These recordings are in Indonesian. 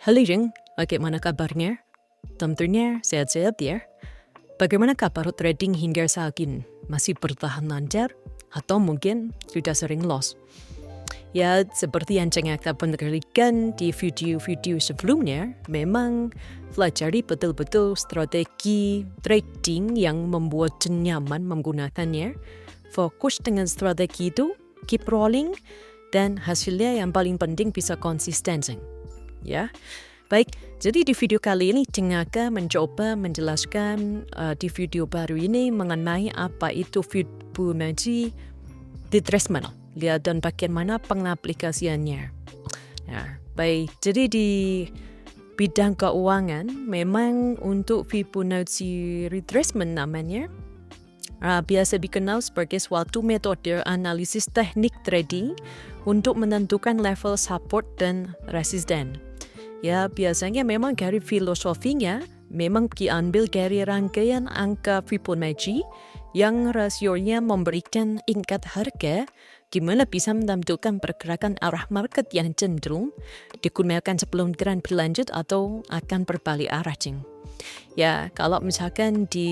Halo Jeng, bagaimana kabarnya? Tentunya sehat-sehat ya. Bagaimana kabar trading hingga saat ini? Masih bertahan lancar? Atau mungkin sudah sering loss? Ya, seperti yang Ceng Akta penekankan di video-video sebelumnya, memang pelajari betul-betul strategi trading yang membuat Ceng nyaman menggunakannya. Fokus dengan strategi itu, keep rolling, dan hasilnya yang paling penting bisa konsisten, Ceng. Ya, baik. Jadi di video kali ini Ceng akan mencoba menjelaskan di video baru ini mengenai apa itu Fibonacci retracement. Lihat dan bagaimana pengaplikasiannya. Ya, baik. Jadi di bidang keuangan memang untuk Fibonacci retracement namanya biasa dikenal sebagai suatu metode analisis teknik trading untuk menentukan level support dan resisten. Ya, biasanya memang dari filosofinya memang diambil dari rangkaian angka Fibonacci yang rasionya memberikan tingkat harga gimana bisa menentukan pergerakan arah market yang cenderung digunakan sebelum tren berlanjut atau akan berbalik arah, Ceng. Ya, kalau misalkan di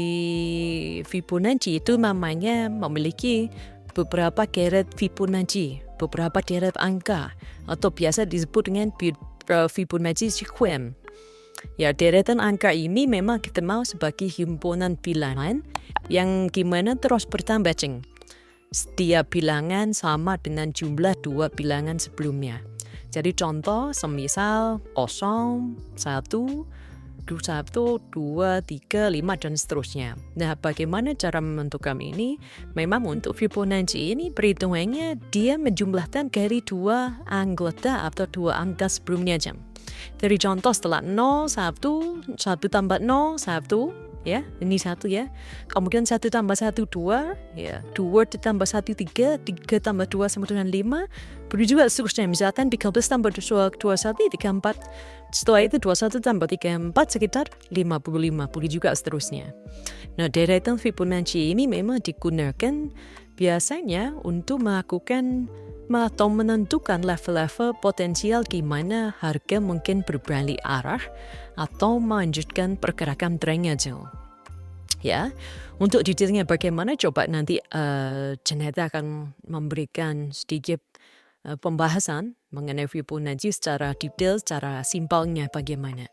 Fibonacci itu namanya memiliki beberapa deret Fibonacci, beberapa deret angka atau biasa disebut dengan Fibonacci sequence. Ya, deretan angka ini memang dikenal sebagai himpunan bilangan yang gimana terus bertambah, Ceng. Setiap bilangan sama dengan jumlah dua bilangan sebelumnya. Jadi contoh semisal 0, 1, 1, 2, 3, 5, dan seterusnya. Nah, bagaimana cara menentukan ini? Memang untuk Fibonacci ini perhitungannya dia menjumlahkan dari dua anggota atau dua angka sebelumnya, Jam. Dari contoh setelah 0, 1, 1 tambah 0, 1, ya, ini 1 ya. Kemudian 1 tambah 1, 2, ya. 2 ditambah 1, 3, 3 tambah 2 sama dengan 5. Begitu juga seterusnya, misalkan 13 tambah 21, 34. Setelah itu 21 tambah 34 sekitar 55, begitu juga seterusnya. Nah, deretan Fibonacci ini memang digunakan biasanya untuk melakukan atau menentukan level-level potensial gimana harga mungkin berbalik arah atau melanjutkan pergerakan trennya, jauh. Ya, untuk detailnya bagaimana coba nanti Janeta akan memberikan sedikit pembahasan mengenai Fibonacci secara detail, secara simpelnya bagaimana.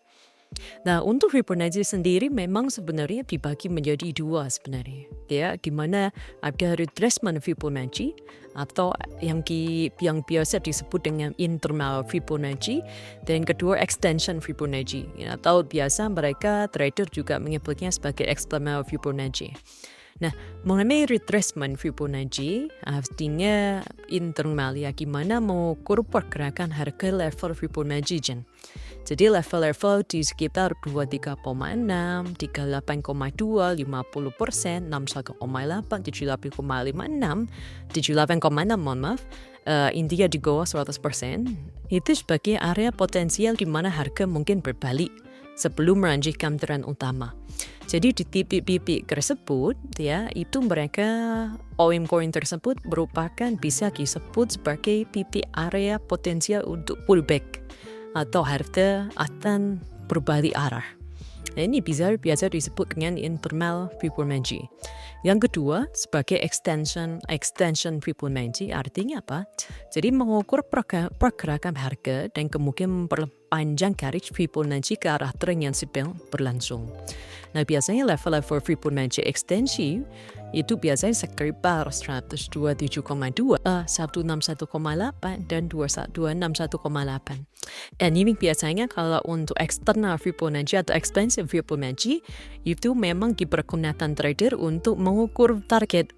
Nah, untuk Fibonacci sendiri memang sebenarnya dibagi menjadi dua sebenarnya. Ya, gimana ada retracement Fibonacci atau yang biasa disebut dengan internal Fibonacci, dan kedua extension Fibonacci. Ya, atau biasa mereka trader juga menyebutnya sebagai external Fibonacci. Nah, mengenai retracement Fibonacci, artinya internal ya, gimana mengukur pergerakan harga level Fibonacci, Jen. Jadi level-level di sekitar 23,6, 38,2, 50%, 61,8, 78,56, 78,6, mohon maaf, intinya di bawah 100%, itu sebagai area potensial di mana harga mungkin berbalik sebelum melanjutkan tren utama. Jadi di titik-titik tersebut, ya, itu mereka koin-koin tersebut merupakan bisa disebut sebagai titik area potensial untuk pullback atau harga akan berbalik arah. Nah, ini biasa disebut dengan internal Fibonacci. Yang kedua, sebagai extension Fibonacci, artinya apa? Jadi mengukur pergerakan harga dan kemudian memperpanjang garis Fibonacci ke arah tren yang sedang berlangsung. Nah, biasanya level-level Fibonacci ekstensi itu biasanya sekitar 127,2, 161,8, dan 261,8. Dan ini biasanya kalau untuk eksternal Fibonacci atau extensive Fibonacci itu memang dipergunakan trader untuk mengukur target.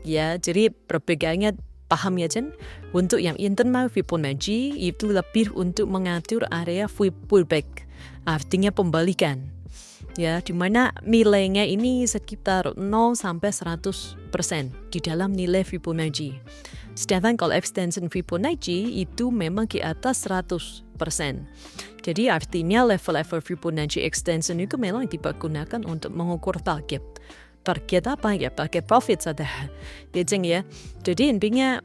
Ya, jadi perbedaannya paham ya, Jen? Untuk yang internal Fibonacci itu lebih untuk mengatur area pullback, artinya pembalikan. Ya, di mana nilainya ini sekitar 0 sampai 100% di dalam nilai Fibonacci. Sedangkan kalau extension Fibonacci itu memang di atas 100%. Jadi artinya level-level Fibonacci extension itu memang dipergunakan untuk mengukur target. Target apa ya? Target profit saja. Jadi intinya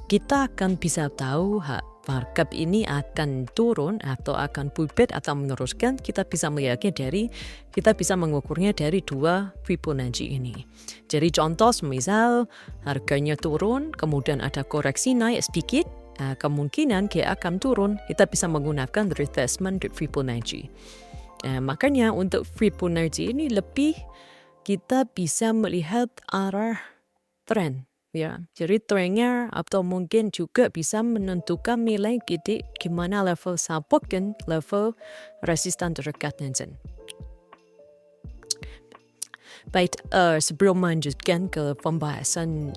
kita akan bisa tahu markup ini akan turun atau akan pullback atau meneruskan, kita bisa melihatnya kita bisa mengukurnya dari dua Fibonacci ini. Jadi contoh misal harganya turun, kemudian ada koreksi naik sedikit, kemungkinan dia akan turun, kita bisa menggunakan retracement Fibonacci. Makanya untuk Fibonacci ini lebih kita bisa melihat arah tren. Ya, jadi trennya atau mungkin juga bisa menentukan nilai gimana level support dan level resistan terdekatnya. Baik, sebelum melanjutkan ke pembahasan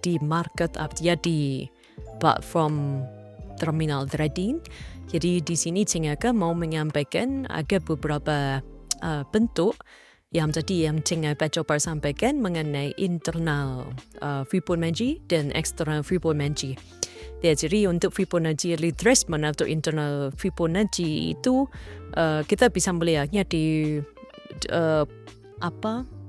di market, artinya di platform terminal trading, jadi di sini Cengaka mau menyampaikan ada beberapa bentuk yang tadi yang Cengaka coba sampaikan mengenai internal Fibonacci dan eksternal Fibonacci. Ya, jadi untuk Fibonacci retracement atau internal Fibonacci itu kita bisa melihatnya di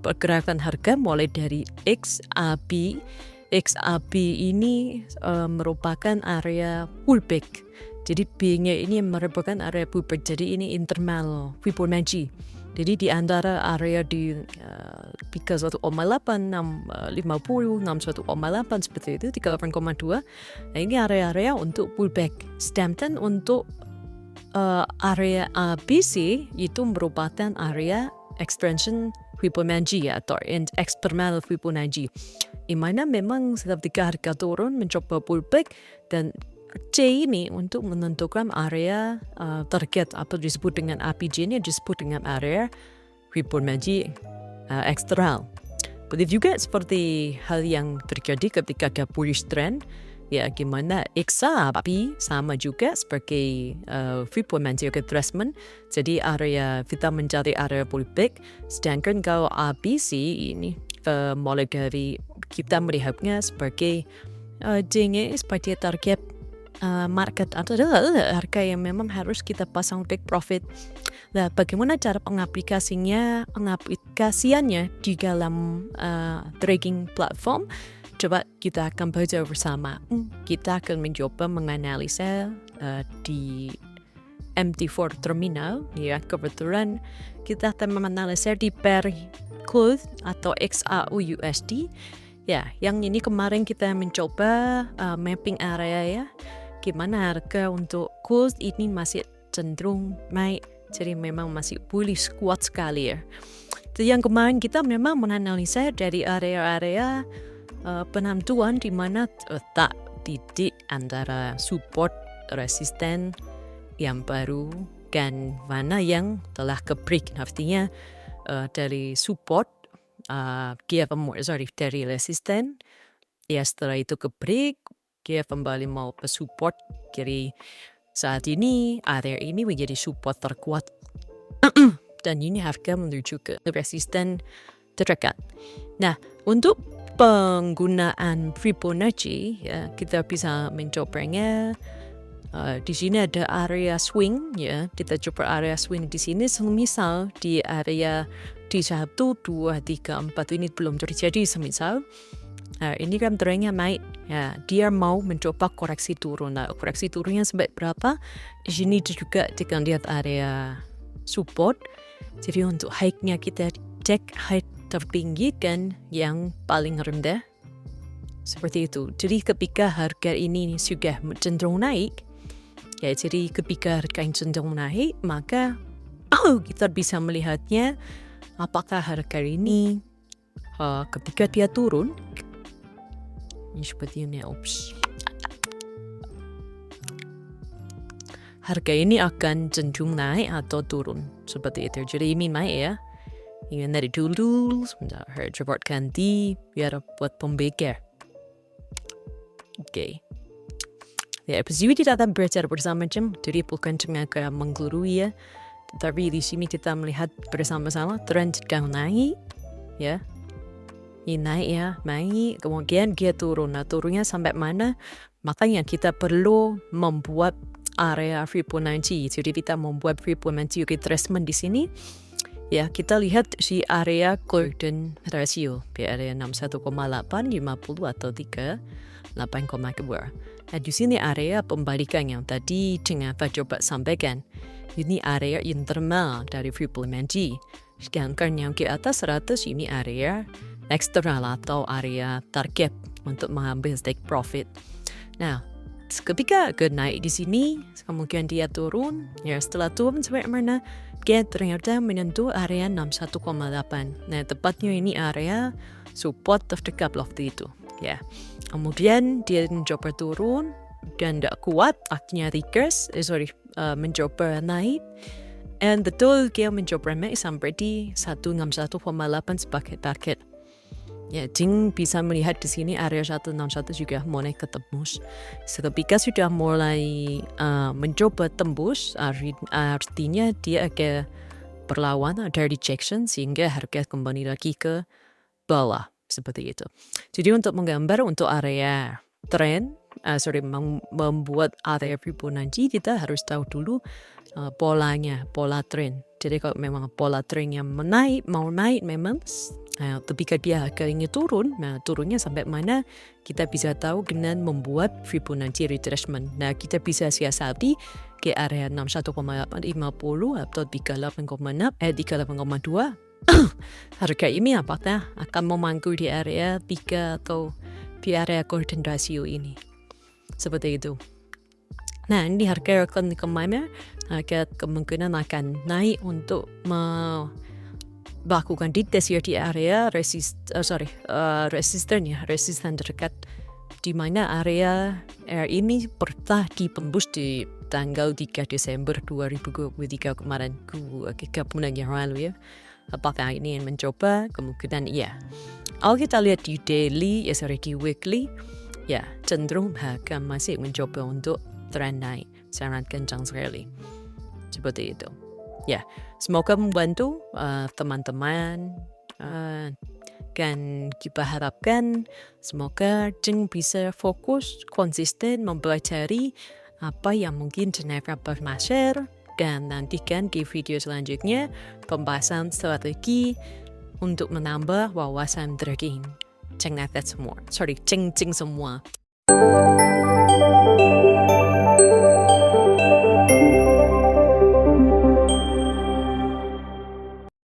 pergerakan harga mulai dari XAB. XAB ini merupakan area pullback. Jadi B-nya ini merupakan area pullback. Jadi ini internal Fibonacci. Jadi di antara area di 31,8, 650, 61,8 seperti itu, 38,2. Nah ini area-area untuk pullback. Sedangkan untuk area ABC itu merupakan area extension Fibonacci atau external Fibonacci. Di mana memang ketika harga turun mencoba pullback dan C ini untuk menentukan area target atau disebut dengan APJ ini disebut dengan area Fibonacci eksternal. Begitu juga seperti hal yang terjadi ketika ada bullish trend, ya gimana XAB sama juga sebagai Fibonacci retracement. Jadi area kita mencari area pullback, sedangkan kalau ABC ini mulai dari kita melihatnya sebagai D-nya sebagai target market atau harga yang memang harus kita pasang take profit. Nah, bagaimana cara pengaplikasiannya di dalam trading platform? Coba kita akan belajar bersama. Kita akan mencoba menganalisa di MT4 terminal. Ya, kebetulan kita akan menganalisa di pair close atau XAU USD. Ya, yang ini kemarin kita mencoba mapping area ya. Gimana harga untuk close ini masih cenderung naik. Jadi memang masih bullish kuat sekali ya. Jadi yang kemarin kita memang menganalisa dari area-area penentuan di mana letak titik antara support resisten yang baru dan mana yang telah ke break. Artinya dari support dari resisten, ya setelah itu ke break, dia kembali mau ke support. Jadi saat ini area ini menjadi support terkuat dan ini harga menuju ke resisten terdekat. Nah, untuk penggunaan Fibonacci ya kita bisa mencobanya. Di sini ada area swing ya, kita coba area swing di sini. Semisal di area di 1, 2, 3, 4 ini belum terjadi semisal. Ini kan trennya naik ya, dia mau mencoba koreksi turun. Nah, koreksi turunnya sampai berapa? Di sini juga kita lihat area support. Jadi untuk high-nya kita cek high tertinggi dan yang paling rendah. Seperti itu. Jadi ketika harga ini sudah cenderung naik, ya jadi ketika harga yang cenderung naik, maka kita bisa melihatnya apakah harga ini ketika dia turun, ini seperti ini, harga ini akan cenderung naik atau turun seperti itu. Jadi ini naik ya. Ini dari dulu sebentar, coba ganti biar buat pembekar. Oke. Ya, episode kita akan belajar bersama jadi bukan cuma kayak menggurui ya, tapi di sini kita melihat bersama-sama tren sedang naik, ya. Ini naik ya, naik, kemudian dia turun. Nah, turunnya sampai mana? Makanya kita perlu membuat area Fibonacci. Jadi kita membuat Fibonacci retracement di sini. Ya, kita lihat si area golden ratio di area 61,8, 50 atau 38,2. Di sini area pembalikan yang tadi Ceng Eva coba sampaikan. Ini area internal dari Freeplement G. Sedangkan yang ke atas 100 ini area eksternal atau area target untuk mengambil take profit. Nah, ketika naik di sini, kemudian dia turun. Ya, setelah turun sampai mana? Dia ternyata menyentuh area 61,8. Nah, tepatnya ini area support terdekat waktu itu. Ya, kemudian dia mencoba turun dan tidak kuat, akhirnya mencoba naik. Dan betul dia mencoba naik sampai di 161,8 sebagai target. Ya, Jing bisa melihat di sini area 161 juga mulai ketembus. Ketika sudah mulai mencoba tembus, artinya dia agak berlawan, ada rejection sehingga harga kembali lagi ke bawah seperti itu. Jadi untuk menggambar untuk area trend, membuat area Fibonacci kita harus tahu dulu polanya, pola trend. Jadi kalau memang pola trend yang mau naik memang, ketika dia harganya turun, turunnya sampai mana kita bisa tahu dengan membuat Fibonacci retracement. Nah, kita bisa siasati ke area 61,850 atau 38,2. Harga ini apakah akan memangku di area 3 atau di area golden ratio ini. Seperti itu. Nah, ini harga akan kemana? Harga kemungkinan akan naik untuk melakukan dites ya di area resisten terdekat, di mana area ini pernah ditembus di tanggal 3 Desember 2023 kemarin, 3 bulan yang lalu ya. Apakah ini yang mencoba? Kemungkinan iya. Kalau kita lihat di daily, di weekly, ya cenderung harga masih mencoba untuk trend naik sangat kencang sekali. Seperti itu. Ya, semoga membantu teman-teman. Dan kita harapkan semoga Jeng bisa fokus, konsisten mempelajari apa yang mungkin Jennifer pernah share. Dan nantikan di video selanjutnya pembahasan strategi untuk menambah wawasan trading. Ceng semua.